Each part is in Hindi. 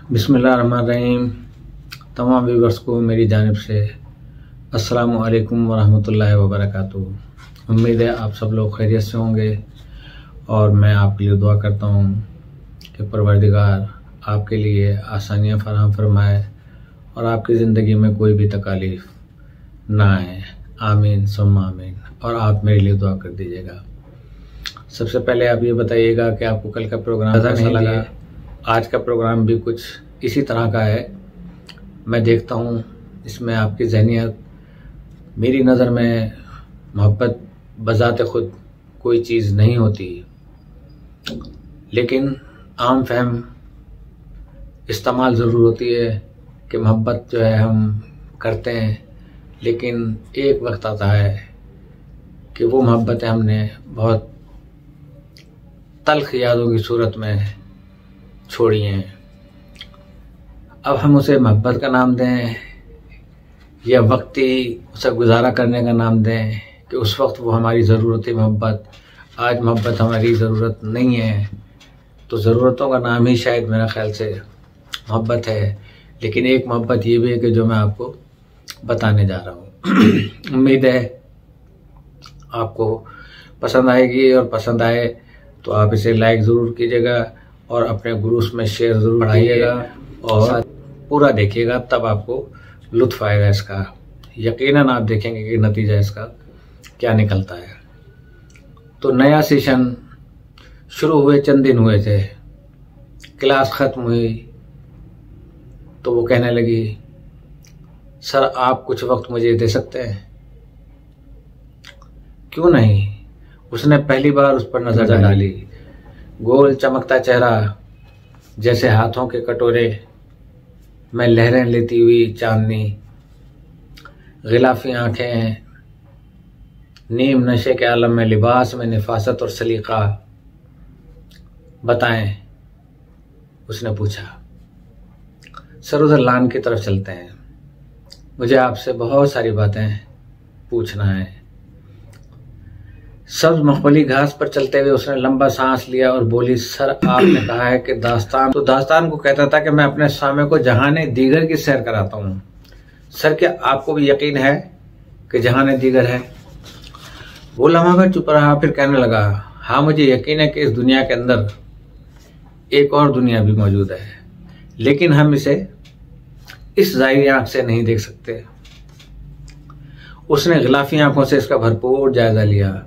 बिस्मिल्लाहिर्रहमानिर्रहीम। तमाम व्यूवर्स को मेरी जानिब से अस्सलामु अलैकुम वरहमतुल्लाहि वबरकातुहू। उम्मीद है आप सब लोग खैरियत से होंगे और मैं आपके लिए दुआ करता हूँ कि परवरदिगार आपके लिए आसानियाँ फराहम फरमाए और आपकी ज़िंदगी में कोई भी तकालीफ ना आए। आमीन सुम्मा आमीन। और आप मेरे लिए दुआ कर दीजिएगा। सबसे पहले आप ये बताइएगा कि आपको कल का प्रोग्राम कैसा लगा। आज का प्रोग्राम भी कुछ इसी तरह का है। मैं देखता हूँ इसमें आपकी ज़हनियत, मेरी नज़र में मोहब्बत बज़ाते ख़ुद कोई चीज़ नहीं होती, लेकिन आम फहम इस्तेमाल ज़रूर होती है कि मोहब्बत जो है हम करते हैं, लेकिन एक वक्त आता है कि वो मोहब्बतें हमने बहुत तल्ख़ यादों की सूरत में छोड़ी हैं। अब हम उसे मोहब्बत का नाम दें या वक्ती उसे गुजारा करने का नाम दें कि उस वक्त वो हमारी ज़रूरत थी मोहब्बत, आज मोहब्बत हमारी ज़रूरत नहीं है, तो ज़रूरतों का नाम ही शायद मेरा ख़्याल से मोहब्बत है। लेकिन एक मोहब्बत ये भी है कि जो मैं आपको बताने जा रहा हूँ। उम्मीद है आपको पसंद आएगी, और पसंद आए तो आप इसे लाइक ज़रूर कीजिएगा और अपने ग्रुप्स में शेयर ज़रूर बढ़ाइएगा और पूरा देखिएगा, तब आपको लुत्फ़ आएगा इसका। यकीनन आप देखेंगे कि नतीजा इसका क्या निकलता है। तो नया सेशन शुरू हुए चंद दिन हुए थे, क्लास ख़त्म हुई तो वो कहने लगी, सर आप कुछ वक्त मुझे दे सकते हैं? क्यों नहीं। उसने पहली बार उस पर नज़र डाली। गोल चमकता चेहरा, जैसे हाथों के कटोरे में लहरें लेती हुई चांदनी, गिलाफी आंखें, नीम नशे के आलम में लिबास में निफासत और सलीका। बताएं, उसने पूछा। सर उधर लान की तरफ चलते हैं, मुझे आपसे बहुत सारी बातें पूछना है। सब्ज मखमली घास पर चलते हुए उसने लंबा सांस लिया और बोली, सर आपने कहा है कि दास्तान को कहता था कि मैं अपने सामे को जहाने दीगर की सैर कराता हूँ। सर क्या आपको भी यकीन है कि जहाने दीगर है? वो लम्हा भर चुप रहा, फिर कहने लगा, हाँ मुझे यकीन है कि इस दुनिया के अंदर एक और दुनिया भी मौजूद है, लेकिन हम इसे इस ज़ाहिरी आंख से नहीं देख सकते। उसने गिलाफी आंखों से इसका भरपूर जायजा लिया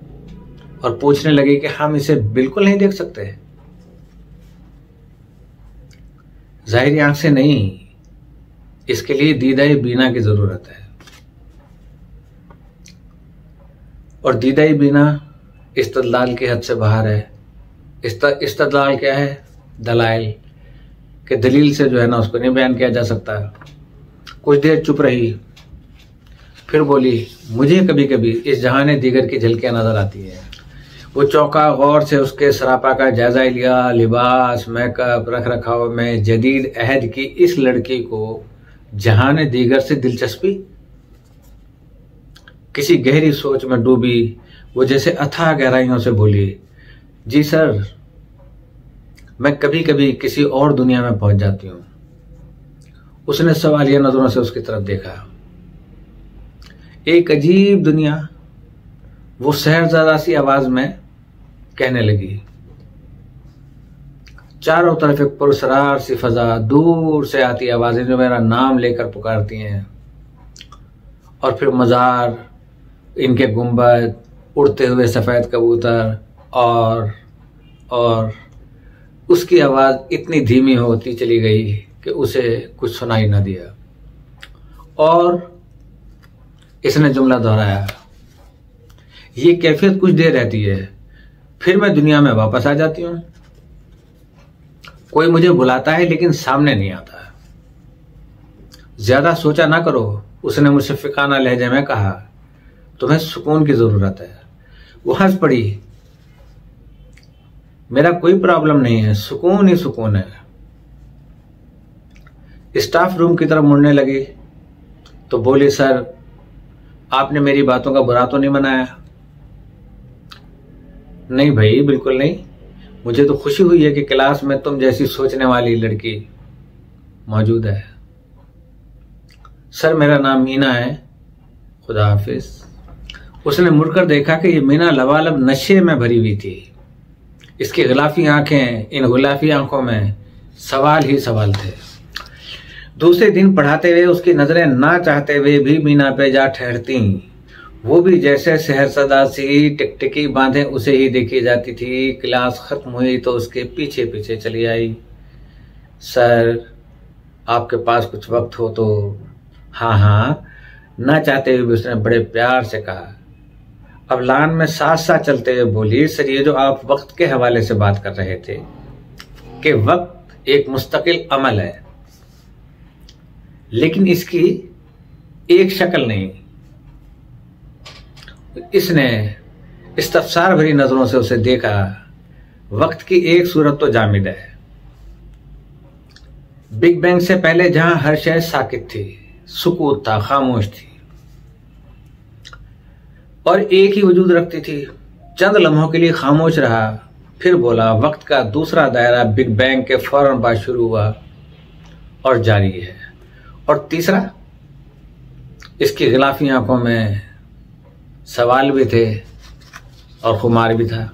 और पूछने लगी कि हम इसे बिल्कुल नहीं देख सकते? ज़ाहिरी आंख से नहीं, इसके लिए दीदाई बीना की जरूरत है। और दीदाई बीना इस्तदलाल की हद से बाहर है। इस्तदलाल क्या है? दलाइल के दलील से जो है ना उसको नहीं बयान किया जा सकता। कुछ देर चुप रही, फिर बोली, मुझे कभी कभी इस जहाने दीगर की झलकियां नजर आती है। वो चौंका, गौर से उसके सरापा का जायजा लिया। लिबास, मेकअप, रख रखाव में जदीद अहद की इस लड़की को जहाने दीगर से दिलचस्पी? किसी गहरी सोच में डूबी वो जैसे अथाह गहराइयों से बोली, जी सर, मैं कभी कभी किसी और दुनिया में पहुंच जाती हूं। उसने सवालिया नजरों से उसकी तरफ देखा। एक अजीब दुनिया, वो शहरज़ादा सी आवाज में कहने लगी। चारों तरफ एक पुरसरार सी फजा, दूर से आती आवाजें जो मेरा नाम लेकर पुकारती हैं, और फिर मज़ार, इनके गुंबद, उड़ते हुए सफ़ेद कबूतर, और उसकी आवाज़ इतनी धीमी होती चली गई कि उसे कुछ सुनाई न दिया। और इसने जुमला दोहराया, ये कैफियत कुछ देर रहती है, फिर मैं दुनिया में वापस आ जाती हूँ। कोई मुझे बुलाता है लेकिन सामने नहीं आता। ज्यादा सोचा ना करो, उसने मुझसे फिकाना लहजे में कहा, तुम्हें सुकून की जरूरत है। वो हंस पड़ी, मेरा कोई प्रॉब्लम नहीं है, सुकून ही सुकून है। स्टाफ रूम की तरफ मुड़ने लगी तो बोली, सर आपने मेरी बातों का बुरा तो नहीं मनाया? नहीं भाई, बिल्कुल नहीं। मुझे तो खुशी हुई है कि क्लास में तुम जैसी सोचने वाली लड़की मौजूद है। सर मेरा नाम मीना है, खुदा हाफिज। उसने मुड़कर देखा कि ये मीना लबालब नशे में भरी हुई थी। इसकी गिलाफी आंखें, इन गुलाफी आंखों में सवाल ही सवाल थे। दूसरे दिन पढ़ाते हुए उसकी नजरें ना चाहते हुए भी मीना पे जा ठहरती। वो भी जैसे शहरसदा सी टिकटिकी बांधे उसे ही देखी जाती थी। क्लास खत्म हुई तो उसके पीछे पीछे चली आई। सर आपके पास कुछ वक्त हो तो? हाँ हाँ, ना चाहते हुए भी उसने बड़े प्यार से कहा। अब लान में साथ साथ चलते हुए बोली, सर ये जो आप वक्त के हवाले से बात कर रहे थे कि वक्त एक मुस्तकिल अमल है, लेकिन इसकी एक शक्ल नहीं। इसने इस्तफसार भरी नजरों से उसे देखा। वक्त की एक सूरत तो जामिद है। बिग बैंग से पहले जहां हर शय साकित थी, सुकूत था, खामोश थी और एक ही वजूद रखती थी। चंद लम्हों के लिए खामोश रहा, फिर बोला। वक्त का दूसरा दायरा बिग बैंग के फौरन बाद शुरू हुआ और जारी है। और तीसरा, इसकी गिलाफी आंखों में सवाल भी थे और खुमार भी था।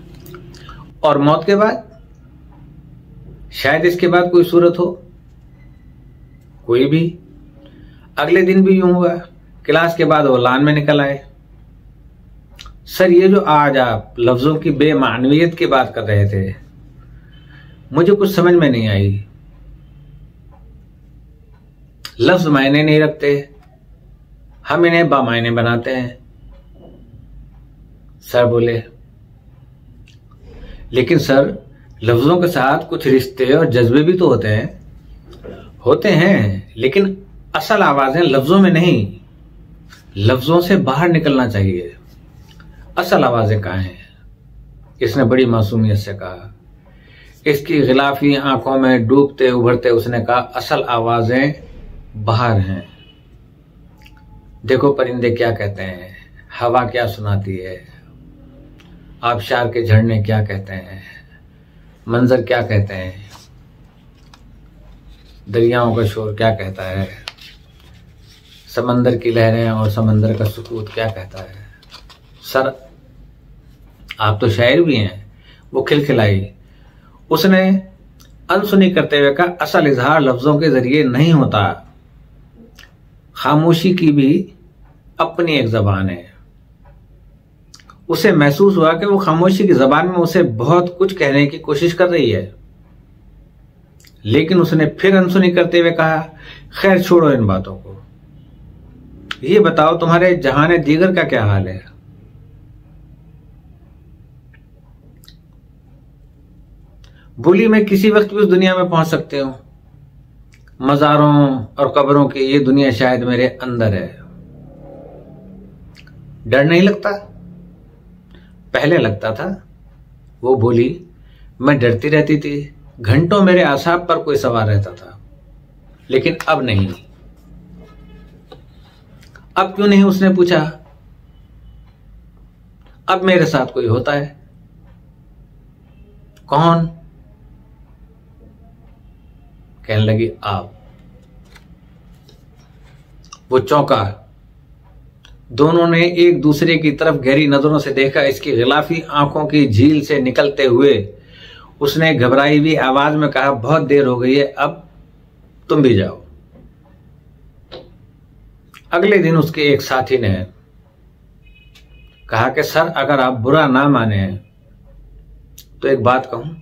और मौत के बाद, शायद इसके बाद कोई सूरत हो, कोई भी। अगले दिन भी यूं हुआ। क्लास के बाद वो लान में निकल आए। सर ये जो आज आप लफ्जों की बेमानवियत की बात कर रहे थे, मुझे कुछ समझ में नहीं आई। लफ्ज मायने नहीं रखते, हम इन्हें बामायने बनाते हैं। सर बोले, लेकिन सर लफ्जों के साथ कुछ रिश्ते और जज्बे भी तो होते हैं, लेकिन असल आवाजें लफ्जों में नहीं, लफ्जों से बाहर निकलना चाहिए। असल आवाजें कहाँ हैं? इसने बड़ी मासूमियत से कहा। इसकी गिलाफी आंखों में डूबते उभरते उसने कहा, असल आवाजें बाहर हैं। देखो परिंदे क्या कहते हैं, हवा क्या सुनाती है, आबशार के झरने क्या कहते हैं, मंजर क्या कहते हैं, दरियाओं का शोर क्या कहता है, समंदर की लहरें और समंदर का सुकूत क्या कहता है। सर आप तो शायर भी हैं। वो खिलखिलाई। उसने अनसुनी करते हुए कहा, असल इजहार लफ्जों के जरिए नहीं होता, खामोशी की भी अपनी एक जबान है। उसे महसूस हुआ कि वो खामोशी की जबान में उसे बहुत कुछ कहने की कोशिश कर रही है, लेकिन उसने फिर अनसुनी करते हुए कहा, खैर छोड़ो इन बातों को। ये बताओ तुम्हारे जहाने दीगर का क्या हाल है? बोली, मैं किसी वक्त भी उस दुनिया में पहुंच सकती हूं। मजारों और कब्रों की ये दुनिया शायद मेरे अंदर है। डर नहीं लगता? पहले लगता था। वो बोली, मैं डरती रहती थी। घंटों मेरे आसाब पर कोई सवार रहता था, लेकिन अब नहीं। अब क्यों नहीं? उसने पूछा। अब मेरे साथ कोई होता है। कौन? कहने लगी, आप। वो चौंका। दोनों ने एक दूसरे की तरफ गहरी नजरों से देखा। इसकी गिलाफी आंखों की झील से निकलते हुए उसने घबराई हुई आवाज में कहा, बहुत देर हो गई है, अब तुम भी जाओ। अगले दिन उसके एक साथी ने कहा कि सर अगर आप बुरा ना माने तो एक बात कहूं।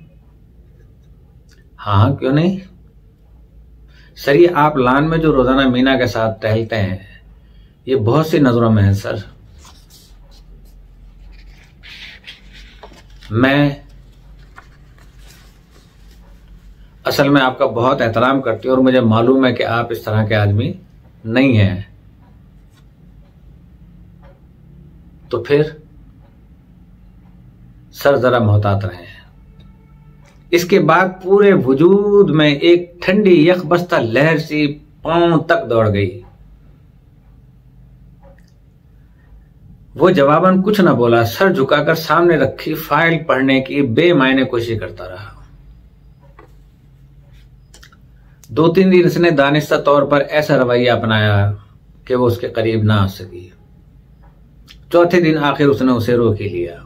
हाँ क्यों नहीं? सर ये आप लान में जो रोजाना मीना के साथ टहलते हैं, ये बहुत सी नजरों में है सर। मैं असल में आपका बहुत एहतराम करती हूं और मुझे मालूम है कि आप इस तरह के आदमी नहीं हैं। तो फिर सर जरा मोहतात रहें। इसके बाद पूरे वजूद में एक ठंडी यकबस्ता लहर सी पांव तक दौड़ गई। वो जवाबन कुछ न बोला, सर झुकाकर सामने रखी फाइल पढ़ने की बेमायने कोशिश करता रहा। 2-3 दिन इसने दानिस्ता तौर पर ऐसा रवैया अपनाया कि वो उसके करीब ना आ सकी। चौथे दिन आखिर उसने उसे रोक ही लिया।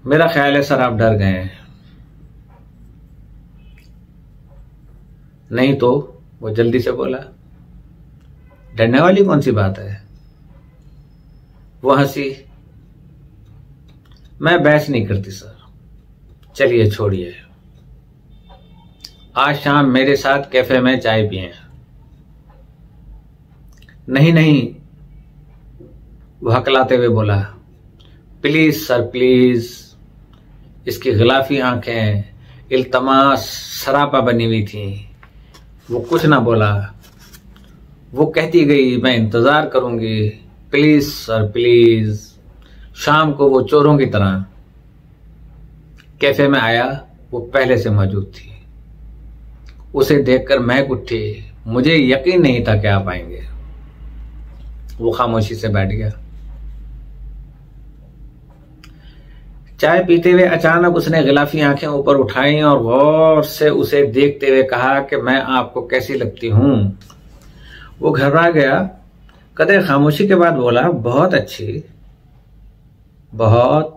मेरा ख्याल है सर आप डर गए हैं। नहीं तो, वो जल्दी से बोला। डरने वाली कौन सी बात है? वो हंसी। मैं बहस नहीं करती सर, चलिए छोड़िए, आज शाम मेरे साथ कैफे में चाय पिए। नहीं नहीं, वो हकलाते हुए बोला। Please sir please. इसकी गिलाफी आंखें इल्तमास सरापा बनी हुई थी। वो कुछ ना बोला। वो कहती गई, मैं इंतजार करूंगी, प्लीज सर प्लीज। शाम को वो चोरों की तरह कैफे में आया। वो पहले से मौजूद थी। उसे देखकर महक उठी। मुझे यकीन नहीं था कि आप आएंगे। वो खामोशी से बैठ गया। चाय पीते हुए अचानक उसने गिलाफी आंखें ऊपर उठाई और गौर से उसे देखते हुए कहा कि मैं आपको कैसी लगती हूं? वो घबरा गया। कदर खामोशी के बाद बोला, बहुत अच्छी, बहुत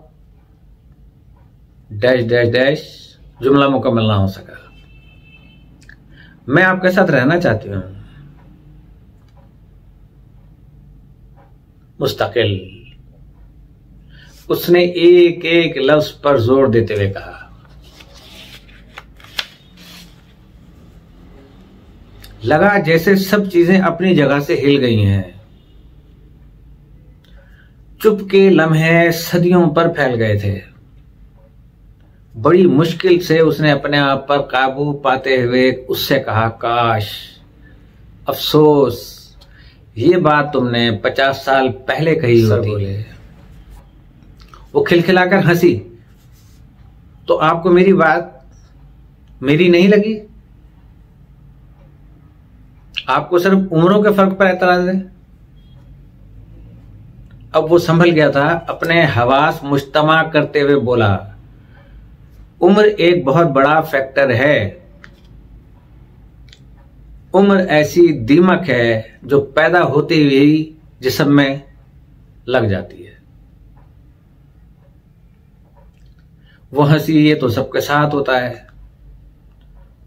डैश डैश डैश। जुमला मुकम्मल ना हो सका। मैं आपके साथ रहना चाहती हूं, मुस्तकिल। उसने एक एक लफ्ज पर जोर देते हुए कहा। लगा जैसे सब चीजें अपनी जगह से हिल गई हैं। चुप के लम्हे सदियों पर फैल गए थे। बड़ी मुश्किल से उसने अपने आप पर काबू पाते हुए उससे कहा, काश, अफसोस, ये बात तुमने 50 साल पहले कही होती। वो खिलखिलाकर हंसी। तो आपको मेरी बात मेरी नहीं लगी? आपको सिर्फ उम्रों के फर्क पर एतराज है? अब वो संभल गया था। अपने हवास मुश्तमा करते हुए बोला, उम्र एक बहुत बड़ा फैक्टर है। उम्र ऐसी दीमक है जो पैदा होते ही जिस्म में लग जाती है। वो हंसी। ये तो सबके साथ होता है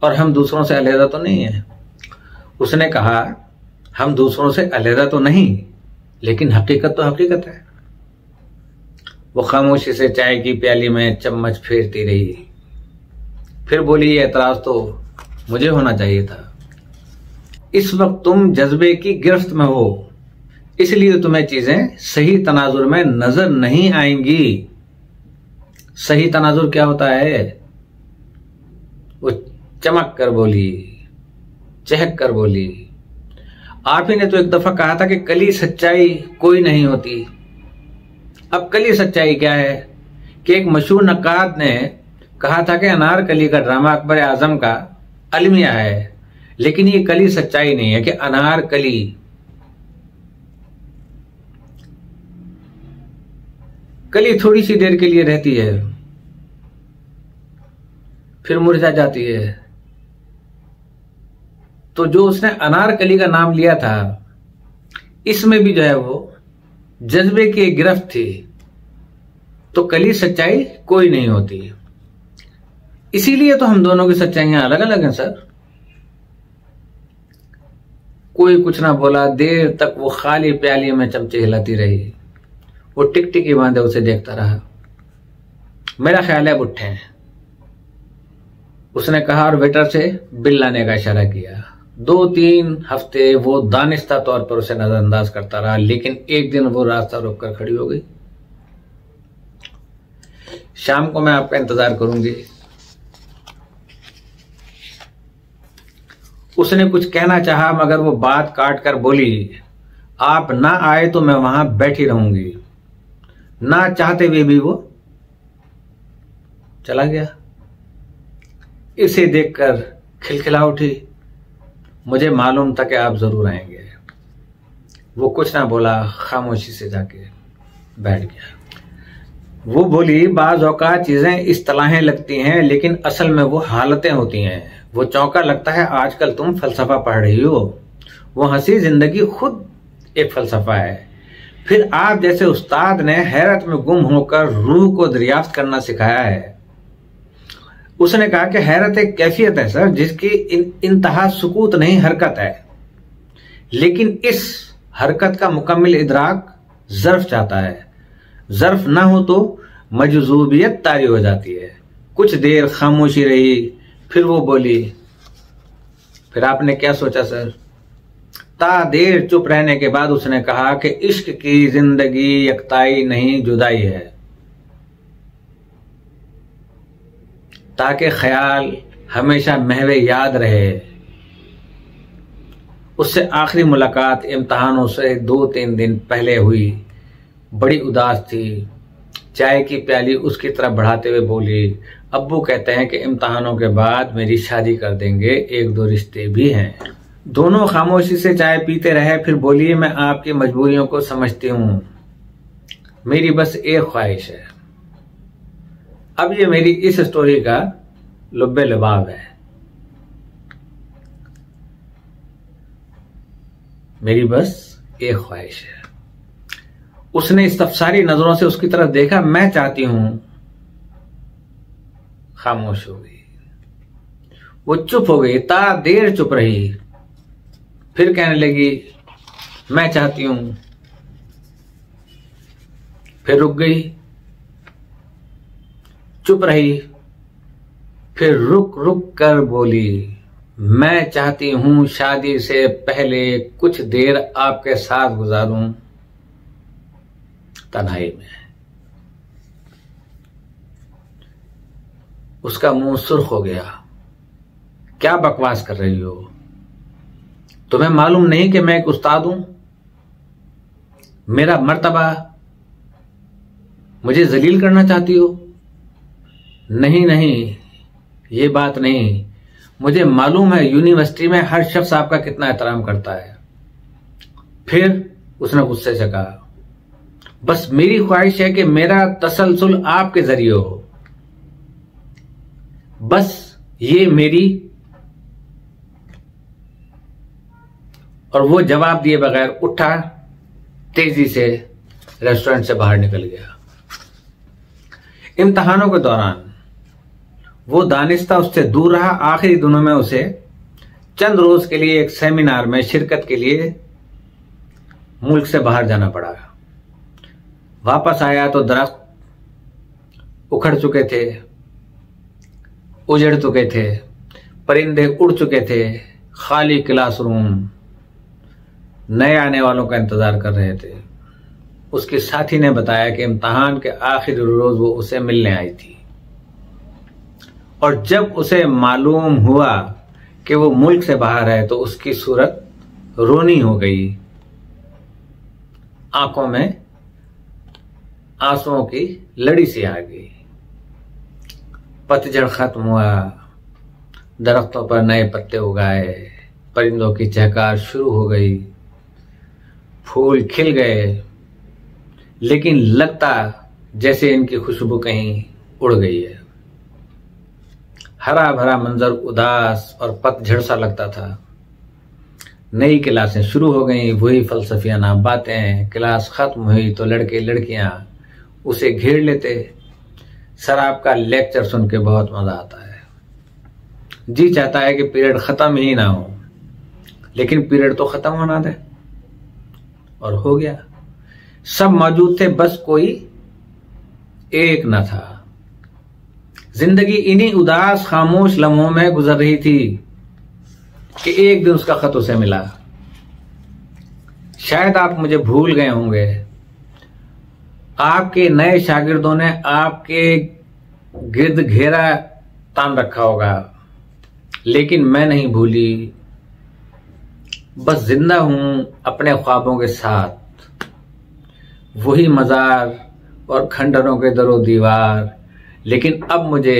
और हम दूसरों से अलहदा तो नहीं है। उसने कहा, हम दूसरों से अलहदा तो नहीं, लेकिन हकीकत तो हकीकत है। वो खामोशी से चाय की प्याली में चम्मच फेरती रही। फिर बोली, ये एतराज तो मुझे होना चाहिए था। इस वक्त तुम जज्बे की गिरफ्त में हो, इसलिए तुम्हें चीजें सही तनाजुर में नजर नहीं आएंगी। सही तनाजुर क्या होता है? वो चमक कर बोली, चहक कर बोली, आप ही ने तो एक दफा कहा था कि कली सच्चाई कोई नहीं होती। अब कली सच्चाई क्या है कि एक मशहूर नक्काद ने कहा था कि अनारकली का ड्रामा अकबर आजम का अलमिया है, लेकिन ये कली सच्चाई नहीं है कि अनारकली कली थोड़ी सी देर के लिए रहती है, फिर मुरझा जाती है। तो जो उसने अनारकली का नाम लिया था, इसमें भी जो है वो जज्बे की गिरफ्त थी। तो कली सच्चाई कोई नहीं होती। इसीलिए तो हम दोनों की सच्चाइयां अलग अलग हैं सर। कोई कुछ ना बोला। देर तक वो खाली प्याली में चमचे हिलाती रही। वो टिकटिकी बांधे उसे देखता रहा। मेरा ख्याल है बुट्ठे हैं, उसने कहा और वेटर से बिल लाने का इशारा किया। 2-3 हफ्ते वो दानिस्ता तौर पर उसे नजरअंदाज करता रहा, लेकिन एक दिन वो रास्ता रोककर खड़ी हो गई। शाम को मैं आपका इंतजार करूंगी। उसने कुछ कहना चाहा, मगर वो बात काट कर बोली, आप ना आए तो मैं वहां बैठी रहूंगी। ना चाहते हुए भी वो चला गया। इसे देखकर खिलखिला उठी। मुझे मालूम था कि आप जरूर आएंगे। वो कुछ ना बोला, खामोशी से जाके बैठ गया। वो बोली, बाज औकात चीजें इस तलाहें लगती हैं लेकिन असल में वो हालतें होती हैं। वो चौंका, लगता है आजकल तुम फलसफा पढ़ रही हो। वो हंसी, जिंदगी खुद एक फलसफा है। फिर आप जैसे उस्ताद ने हैरत में गुम होकर रूह को दरियाफ्त करना सिखाया है। उसने कहा कि हैरत एक कैफियत है सर, जिसकी इंतहा सुकूत नहीं, हरकत है। लेकिन इस हरकत का मुकम्मल इदराक ज़र्फ चाहता है। ज़र्फ ना हो तो मजजूबियत तारी हो जाती है। कुछ देर खामोशी रही, फिर वो बोली, फिर आपने क्या सोचा सर? ता देर चुप रहने के बाद उसने कहा कि इश्क की जिंदगी यकताई नहीं, जुदाई है, ताकि ख्याल हमेशा महवे याद रहे। उससे आखिरी मुलाकात इम्तहानों से 2-3 दिन पहले हुई। बड़ी उदास थी। चाय की प्याली उसकी तरफ बढ़ाते हुए बोली, अब्बू कहते हैं कि इम्तहानों के बाद मेरी शादी कर देंगे, 1-2 रिश्ते भी हैं। दोनों खामोशी से चाय पीते रहे। फिर बोली, मैं आपकी मजबूरियों को समझती हूं, मेरी बस एक ख्वाहिश है। अब ये मेरी इस स्टोरी का लुब्बे लबाब है। मेरी बस एक ख्वाहिश है। उसने इस्तफसारी नजरों से उसकी तरफ देखा। मैं चाहती हूं। खामोश हो गई। वो चुप हो गई, ता देर चुप रही। फिर कहने लगी, मैं चाहती हूं। फिर रुक गई, चुप रही। फिर रुक रुक कर बोली, मैं चाहती हूं शादी से पहले कुछ देर आपके साथ गुजारूं, तन्हाई में। उसका मुंह सुर्ख हो गया। क्या बकवास कर रही हो? तुम्हें मालूम नहीं कि मैं एक उस्ताद हूं? मेरा मर्तबा, मुझे जलील करना चाहती हो? नहीं नहीं, ये बात नहीं। मुझे मालूम है यूनिवर्सिटी में हर शख्स आपका कितना एहतराम करता है। फिर उसने गुस्से से कहा, बस मेरी ख्वाहिश है कि मेरा तसलसल आपके जरिए हो। बस ये मेरी। और वो जवाब दिए बगैर उठा, तेजी से रेस्टोरेंट से बाहर निकल गया। इम्तहानों के दौरान वो दानिस्ता उससे दूर रहा। आखिरी दिनों में उसे चंद रोज के लिए एक सेमिनार में शिरकत के लिए मुल्क से बाहर जाना पड़ा। वापस आया तो दरख्त उखड़ चुके थे, उजड़ चुके थे, परिंदे उड़ चुके थे, खाली क्लासरूम नए आने वालों का इंतजार कर रहे थे। उसके साथी ने बताया कि इम्तहान के आखिरी रोज वो उसे मिलने आई थी, और जब उसे मालूम हुआ कि वो मुल्क से बाहर है तो उसकी सूरत रोनी हो गई। आंखों में आंसुओं की लड़ी सी आ गई। पतझड़ खत्म हुआ, दरख्तों पर नए पत्ते उगाए, परिंदों की चहकार शुरू हो गई, फूल खिल गए, लेकिन लगता जैसे इनकी खुशबू कहीं उड़ गई है। हरा भरा मंजर उदास और पतझड़ सा लगता था। नई क्लासें शुरू हो गईं, वही फलसफियाना बातें। क्लास खत्म हुई तो लड़के लड़कियां उसे घेर लेते। शराब का लेक्चर सुन के बहुत मजा आता है। जी चाहता है कि पीरियड खत्म ही ना हो, लेकिन पीरियड तो खत्म होना दे। और हो गया। सब मौजूद थे, बस कोई एक न था। जिंदगी इन्हीं उदास खामोश लम्हों में गुजर रही थी कि एक दिन उसका खत उसे मिला। शायद आप मुझे भूल गए होंगे। आपके नए शागिर्दों ने आपके गिर्द घेरा तान रखा होगा, लेकिन मैं नहीं भूली। बस जिंदा हूं अपने ख्वाबों के साथ। वही मजार और खंडरों के दरो दीवार, लेकिन अब मुझे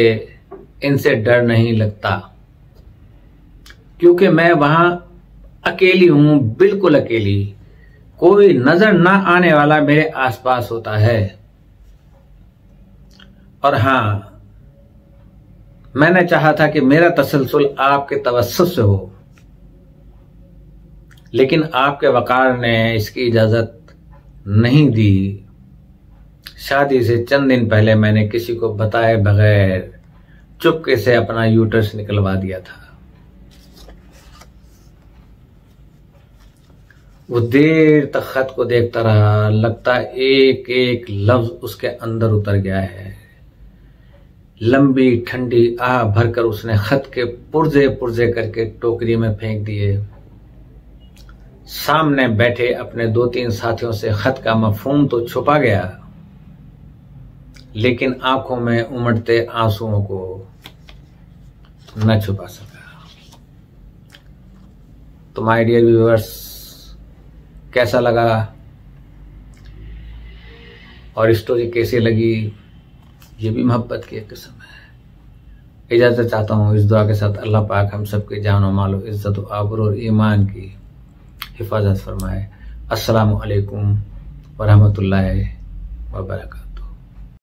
इनसे डर नहीं लगता, क्योंकि मैं वहां अकेली हूं, बिल्कुल अकेली। कोई नजर ना आने वाला मेरे आसपास होता है। और हाँ, मैंने चाहा था कि मेरा तसलसल आपके तवस्सुत से हो, लेकिन आपके वकार ने इसकी इजाजत नहीं दी। शादी से चंद दिन पहले मैंने किसी को बताए बगैर चुपके से अपना यूट्रस निकलवा दिया था। वो देर तक खत को देखता रहा, लगता एक एक लफ्ज उसके अंदर उतर गया है। लंबी ठंडी आह भरकर उसने खत के पुर्जे पुर्जे करके टोकरी में फेंक दिए। सामने बैठे अपने 2-3 साथियों से खत का मफहूम तो छुपा गया, लेकिन आंखों में उमड़ते आंसुओं को न छुपा सका। तो माय डियर व्यूअर्स, कैसा लगा और स्टोरी कैसी लगी, ये भी मोहब्बत की एक किस्म है। इजाजत चाहता हूँ इस दुआ के साथ, अल्लाह पाक हम सबके जान और माल और इज्जत और आबरू और ईमान की हिफाजत फरमाए। अस्सलामु अलैकुम वरहमतुल्लाहि वबरकातुहू।